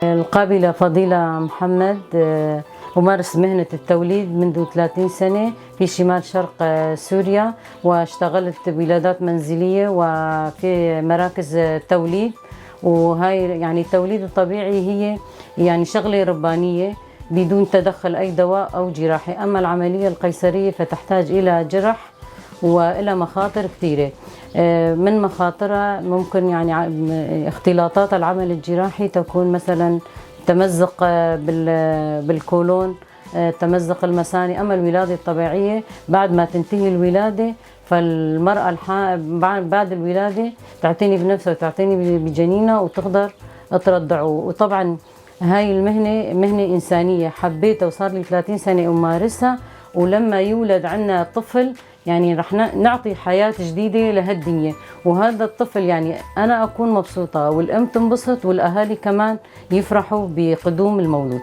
القابلة فضيلة محمد، أمارس مهنة التوليد منذ 30 سنة في شمال شرق سوريا، واشتغلت بولادات منزلية وفي مراكز توليد. وهاي يعني التوليد الطبيعي هي يعني شغلة ربانية بدون تدخل أي دواء أو جراحي. أما العملية القيصرية فتحتاج إلى جرح وإلى مخاطر كثيرة. من مخاطرها ممكن يعني اختلاطات العمل الجراحي تكون مثلا تمزق بالكولون، تمزق المثاني. أما الولادة الطبيعية بعد ما تنتهي الولادة فالمرأة بعد الولادة تعتني بنفسها وتعتني بجنينها وتقدر ترضعه. وطبعا هاي المهنة مهنة إنسانية حبيتها وصار لي 30 سنة أمارسها. ولما يولد عنا طفل يعني رح نعطي حياة جديدة لهالدنيا، وهذا الطفل يعني أنا أكون مبسوطة والأم تنبسط والأهالي كمان يفرحوا بقدوم المولود.